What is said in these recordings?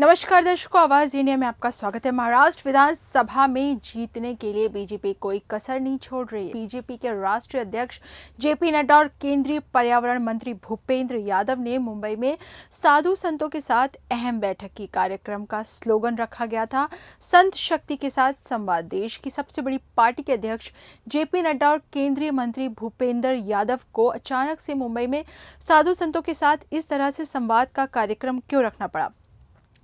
नमस्कार दर्शकों, आवाज इंडिया में आपका स्वागत है। महाराष्ट्र विधानसभा में जीतने के लिए बीजेपी कोई कसर नहीं छोड़ रही है। बीजेपी के राष्ट्रीय अध्यक्ष जेपी नड्डा और केंद्रीय पर्यावरण मंत्री भूपेंद्र यादव ने मुंबई में साधु संतों के साथ अहम बैठक की। कार्यक्रम का स्लोगन रखा गया था, संत शक्ति के साथ संवाद। देश की सबसे बड़ी पार्टी के अध्यक्ष जेपी नड्डा और केंद्रीय मंत्री भूपेंद्र यादव को अचानक से मुंबई में साधु संतों के साथ इस तरह से संवाद का कार्यक्रम क्यों रखना पड़ा,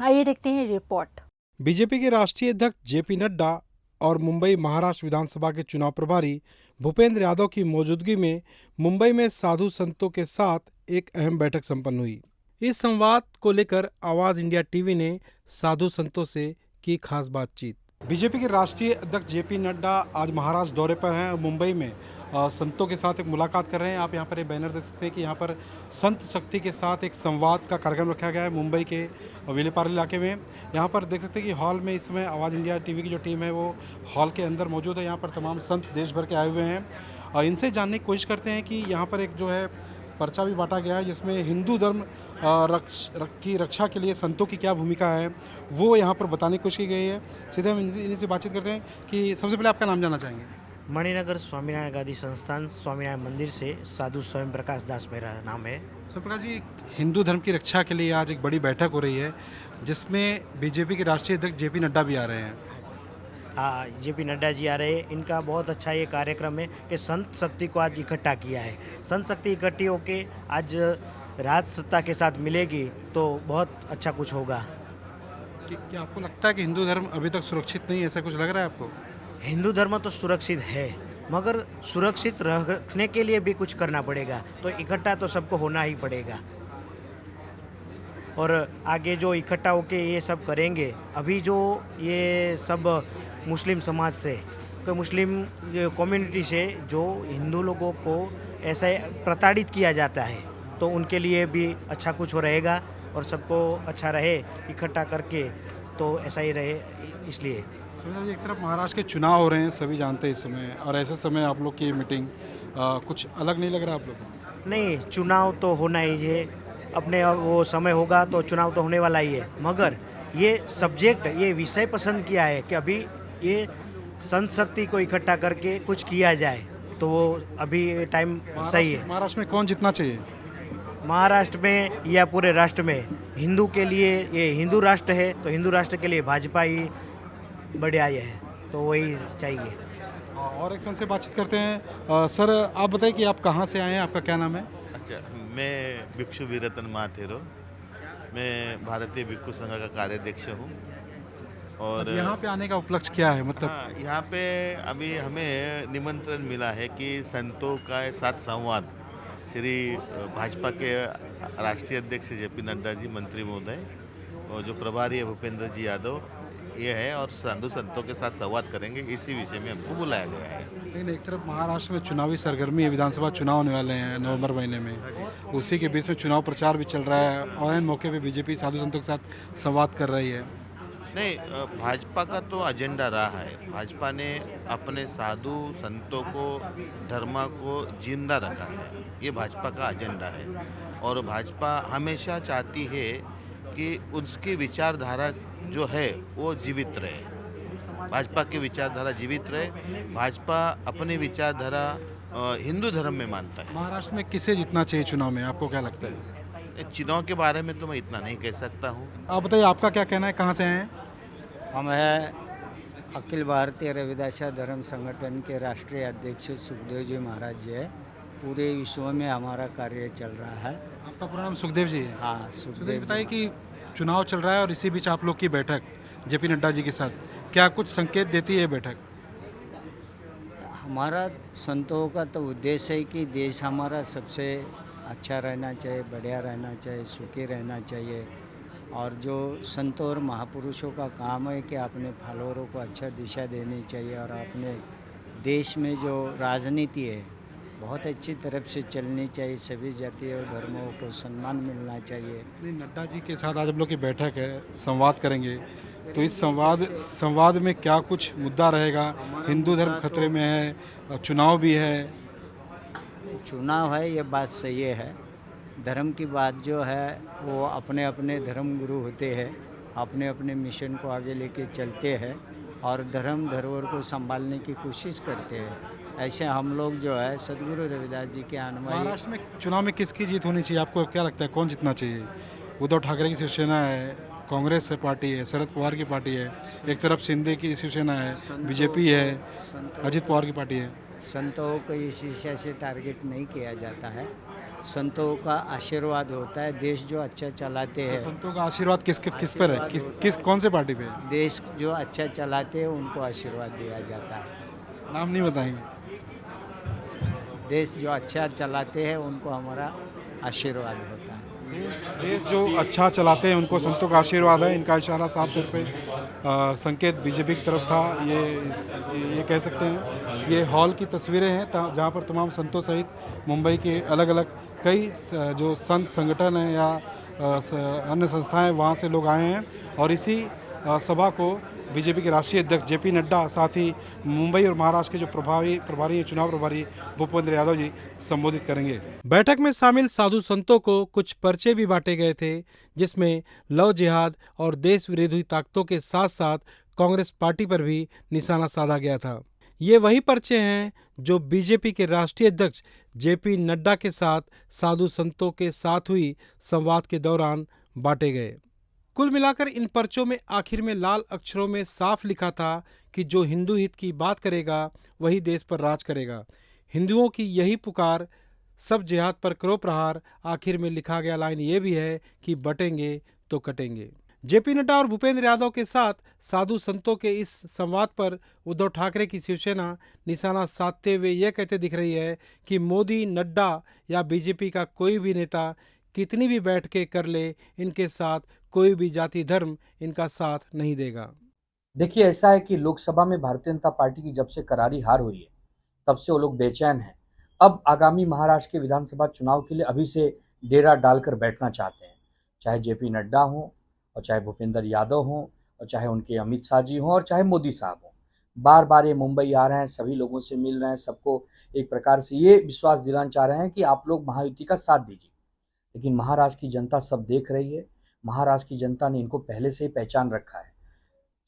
आइए देखते हैं रिपोर्ट। बीजेपी के राष्ट्रीय अध्यक्ष जेपी नड्डा और मुंबई महाराष्ट्र विधानसभा के चुनाव प्रभारी भूपेंद्र यादव की मौजूदगी में मुंबई में साधु संतों के साथ एक अहम बैठक संपन्न हुई। इस संवाद को लेकर आवाज इंडिया टीवी ने साधु संतों से की खास बातचीत। बीजेपी के राष्ट्रीय अध्यक्ष जेपी नड्डा आज महाराष्ट्र दौरे पर हैं और मुंबई में संतों के साथ एक मुलाकात कर रहे हैं। आप यहाँ पर एक बैनर देख सकते हैं कि यहाँ पर संत शक्ति के साथ एक संवाद का कार्यक्रम रखा गया है मुंबई के विलेपार्ले इलाके में। यहाँ पर देख सकते हैं कि हॉल में इस समय आवाज़ इंडिया टीवी की जो टीम है वो हॉल के अंदर मौजूद है। यहाँ पर तमाम संत देश भर के आए हुए हैं और इनसे जानने की कोशिश करते हैं कि यहाँ पर एक जो है पर्चा भी बांटा गया है जिसमें हिंदू धर्म की रक्षा के लिए संतों की क्या भूमिका है वो यहाँ पर बताने की कोशिश की गई है। सीधे हम इन्हीं से बातचीत करते हैं कि सबसे पहले आपका नाम जानना चाहेंगे। मणिनगर स्वामीनारायण गादी संस्थान स्वामीनारायण मंदिर से साधु स्वयं प्रकाश दास मेरा नाम है। स्वयं जी, हिंदू धर्म की रक्षा के लिए आज एक बड़ी बैठक हो रही है जिसमें बीजेपी के राष्ट्रीय अध्यक्ष जेपी नड्डा भी आ रहे हैं। हाँ, जेपी नड्डा जी आ रहे हैं। इनका बहुत अच्छा ये कार्यक्रम है कि संत शक्ति को आज इकट्ठा किया है। संत शक्ति इकट्ठी होके आज राज सत्ता के साथ मिलेगी तो बहुत अच्छा कुछ होगा। क्या आपको लगता है कि हिंदू धर्म अभी तक सुरक्षित नहीं है, ऐसा कुछ लग रहा है आपको? हिंदू धर्म तो सुरक्षित है मगर सुरक्षित रखने के लिए भी कुछ करना पड़ेगा, तो इकट्ठा तो सबको होना ही पड़ेगा। और आगे जो इकट्ठा होके ये सब करेंगे, अभी जो ये सब मुस्लिम समाज से तो मुस्लिम कम्युनिटी से जो हिंदू लोगों को ऐसा प्रताड़ित किया जाता है तो उनके लिए भी अच्छा कुछ हो रहेगा और सबको अच्छा रहे इकट्ठा करके, तो ऐसा ही रहे। इसलिए एक तरफ महाराष्ट्र के चुनाव हो रहे हैं, सभी जानते हैं इस समय, और ऐसे समय आप लोग की मीटिंग कुछ अलग नहीं लग रहा आप लोग को? नहीं, चुनाव तो होना ही है, अपने वो समय होगा तो चुनाव तो होने वाला ही है, मगर ये सब्जेक्ट ये विषय पसंद किया है कि अभी ये संत शक्ति को इकट्ठा करके कुछ किया जाए, तो वो अभी टाइम सही है। महाराष्ट्र में कौन जीतना चाहिए? महाराष्ट्र में या पूरे राष्ट्र में हिंदू के लिए, ये हिंदू राष्ट्र है तो हिंदू राष्ट्र के लिए भाजपा ही बढ़िया है, तो वही चाहिए। और एक सन से बातचीत करते हैं। सर, आप बताइए कि आप कहाँ से आए हैं, आपका क्या नाम है? अच्छा, मैं भिक्षु वीरतन महाथेरो, मैं भारतीय भिक्षु संघ का कार्याध्यक्ष हूँ। और यहाँ पे आने का उपलक्ष्य क्या है? मतलब हाँ, यहाँ पे अभी हमें निमंत्रण मिला है कि संतों का साथ संवाद श्री भाजपा के राष्ट्रीय अध्यक्ष जेपी नड्डा जी, मंत्री महोदय और जो प्रभारी है भूपेंद्र जी यादव ये है, और साधु संतों के साथ संवाद करेंगे, इसी विषय में हमको बुलाया गया है। लेकिन एक तरफ महाराष्ट्र में चुनावी सरगर्मी है, विधानसभा चुनाव होने वाले हैं नवंबर महीने में, उसी के बीच में चुनाव प्रचार भी चल रहा है और इन मौके पे बीजेपी साधु संतों के साथ संवाद कर रही है। नहीं, भाजपा का तो एजेंडा रहा है। भाजपा ने अपने साधु संतों को, धर्म को जिंदा रखा है, ये भाजपा का एजेंडा है। और भाजपा हमेशा चाहती है कि उसकी विचारधारा जो है वो जीवित रहे, भाजपा की विचारधारा जीवित रहे। भाजपा अपनी विचारधारा हिंदू धर्म में मानता है। महाराष्ट्र में किसे जीतना चाहिए चुनाव में, आपको क्या लगता है? चुनाव के बारे में तो मैं इतना नहीं कह सकता हूँ। आप बताइए, आपका क्या कहना है, कहाँ से आए हैं? हम हैं अखिल भारतीय रविदास धर्म संगठन के राष्ट्रीय अध्यक्ष सुखदेव जी महाराज जी है। पूरे विश्व में हमारा कार्य चल रहा है। आपका पूरा नाम सुखदेव जी है? हाँ, सुखदेव। बताइए कि चुनाव चल रहा है और इसी बीच आप लोग की बैठक जेपी नड्डा जी के साथ, क्या कुछ संकेत देती है बैठक? हमारा संतों का तो उद्देश्य है कि देश हमारा सबसे अच्छा रहना चाहिए, बढ़िया रहना चाहिए, सुखी रहना चाहिए। और जो संतों और महापुरुषों का काम है कि अपने फॉलोअरों को अच्छा दिशा देनी चाहिए और अपने देश में जो राजनीति है बहुत अच्छी तरफ से चलनी चाहिए। सभी जाति और धर्मों को सम्मान मिलना चाहिए। नड्डा जी के साथ आज हम लोग की बैठक है, संवाद करेंगे, तो इस संवाद में क्या कुछ मुद्दा रहेगा? हिंदू धर्म खतरे में है, चुनाव भी है। चुनाव है, ये बात सही है। धर्म की बात जो है वो अपने अपने धर्म गुरु होते हैं, अपने अपने मिशन को आगे लेके चलते हैं और धर्म धरोहर को संभालने की कोशिश करते हैं। ऐसे हम लोग जो है सदगुरु रविदास जी के अनुयायी। महाराष्ट्र में चुनाव में किसकी जीत होनी चाहिए, आपको क्या लगता है, कौन जीतना चाहिए? उद्धव ठाकरे की शिवसेना है, कांग्रेस से पार्टी है, शरद पवार की पार्टी है, एक तरफ शिंदे की शिवसेना है, बीजेपी है, अजित पवार की पार्टी है। संतों को इस विषय से टारगेट नहीं किया जाता है। संतों का आशीर्वाद होता है। देश जो अच्छा चलाते हैं, संतों का आशीर्वाद किस पर है, किस कौन से पार्टी पे है? देश जो अच्छा चलाते हैं उनको आशीर्वाद दिया जाता है। नाम नहीं बताएंगे। देश जो अच्छा चलाते हैं उनको हमारा आशीर्वाद होता है। देश जो अच्छा चलाते हैं उनको संतों का आशीर्वाद है। इनका इशारा साफ तौर से संकेत बीजेपी की तरफ था, ये कह सकते हैं। ये हॉल की तस्वीरें हैं जहाँ पर तमाम संतों सहित मुंबई के अलग अलग कई जो संत संगठन हैं या अन्य संस्थाएं वहाँ से लोग आए हैं और इसी सभा को बीजेपी के राष्ट्रीय अध्यक्ष जेपी नड्डा, साथ ही मुंबई और महाराष्ट्र के जो प्रभारी हैं, चुनाव प्रभारी भूपेंद्र यादव जी संबोधित करेंगे। बैठक में शामिल साधु संतों को कुछ पर्चे भी बांटे गए थे, जिसमें लव जिहाद और देश विरोधी ताकतों के साथ साथ कांग्रेस पार्टी पर भी निशाना साधा गया था। ये वही पर्चे हैं जो बीजेपी के राष्ट्रीय अध्यक्ष जेपी नड्डा के साथ साधु संतों के साथ हुई संवाद के दौरान बांटे गए। कुल मिलाकर इन पर्चों में आखिर में लाल अक्षरों में साफ लिखा था कि जो हिंदू हित की बात करेगा वही देश पर राज करेगा। हिंदुओं की यही पुकार, सब जिहाद पर करो प्रहार। आखिर में लिखा गया लाइन ये भी है कि बटेंगे तो कटेंगे। जेपी नड्डा और भूपेंद्र यादव के साथ साधु संतों के इस संवाद पर उद्धव ठाकरे की शिवसेना निशाना साधते हुए यह कहते दिख रही है कि मोदी, नड्डा या बीजेपी का कोई भी नेता कितनी भी बैठकें कर ले, इनके साथ कोई भी जाति धर्म इनका साथ नहीं देगा। देखिए, ऐसा है कि लोकसभा में भारतीय जनता पार्टी की जब से करारी हार हुई है तब से वो लोग बेचैन हैं। अब आगामी महाराष्ट्र के विधानसभा चुनाव के लिए अभी से डेरा डालकर बैठना चाहते हैं, चाहे जेपी नड्डा हो और चाहे भूपेंद्र यादव हो और चाहे उनके अमित शाह जी हों और चाहे मोदी साहब हों। बार बार ये मुंबई आ रहे हैं, सभी लोगों से मिल रहे हैं, सबको एक प्रकार से ये विश्वास दिलाना चाह रहे हैं कि आप लोग महायुति का साथ दीजिए। लेकिन महाराष्ट्र की जनता सब देख रही है। महाराष्ट्र की जनता ने इनको पहले से ही पहचान रखा है।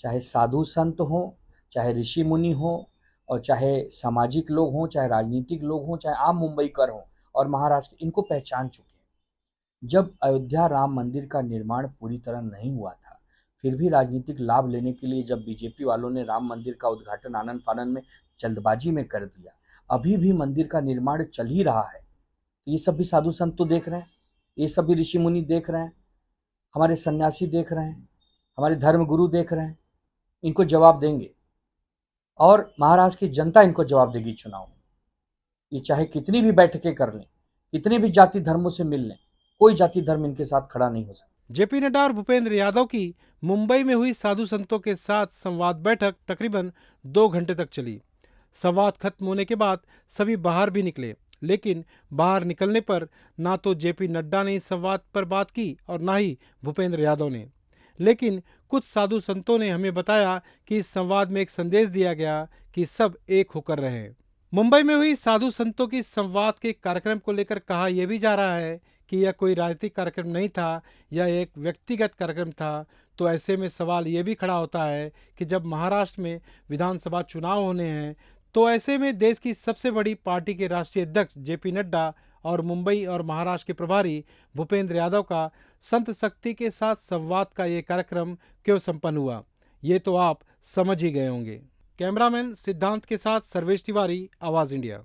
चाहे साधु संत हों, चाहे ऋषि मुनि हों और चाहे सामाजिक लोग हों, चाहे राजनीतिक लोग हों, चाहे आम मुंबईकर हों, और महाराष्ट्र इनको पहचान चुके हैं। जब अयोध्या राम मंदिर का निर्माण पूरी तरह नहीं हुआ था, फिर भी राजनीतिक लाभ लेने के लिए जब बीजेपी वालों ने राम मंदिर का उद्घाटन आनन फानन में जल्दबाजी में कर दिया, अभी भी मंदिर का निर्माण चल ही रहा है। तो ये सब भी साधु संत तो देख रहे हैं, ये सब भी ऋषि मुनि देख रहे हैं, हमारे सन्यासी देख रहे हैं, हमारे धर्म गुरु देख रहे हैं। इनको जवाब देंगे और महाराष्ट्र की जनता इनको जवाब देगी चुनाव में। ये चाहे कितनी भी बैठकें कर लें, कितने भी जाति धर्मों से मिल लें, कोई जाति धर्म इनके साथ खड़ा नहीं हो सकता। जेपी नड्डा और भूपेंद्र यादव की मुंबई में हुई साधु संतों के साथ संवाद बैठक तकरीबन 2 घंटे तक चली। संवाद खत्म होने के बाद सभी बाहर भी निकले, लेकिन बाहर निकलने पर ना तो जेपी नड्डा ने इस संवाद पर बात की और ना ही भूपेंद्र यादव ने। लेकिन कुछ साधु संतों ने हमें बताया कि इस संवाद में एक संदेश दिया गया कि सब एक होकर रहें। मुंबई में हुई साधु संतों की संवाद के कार्यक्रम को लेकर कहा यह भी जा रहा है कि यह कोई राजनीतिक कार्यक्रम नहीं था, यह एक व्यक्तिगत कार्यक्रम था। तो ऐसे में सवाल ये भी खड़ा होता है कि जब महाराष्ट्र में विधानसभा चुनाव होने हैं, तो ऐसे में देश की सबसे बड़ी पार्टी के राष्ट्रीय अध्यक्ष जेपी नड्डा और मुंबई और महाराष्ट्र के प्रभारी भूपेंद्र यादव का संत शक्ति के साथ संवाद का ये कार्यक्रम क्यों संपन्न हुआ, ये तो आप समझ ही गए होंगे। कैमरामैन सिद्धांत के साथ सर्वेश तिवारी, आवाज़ इंडिया।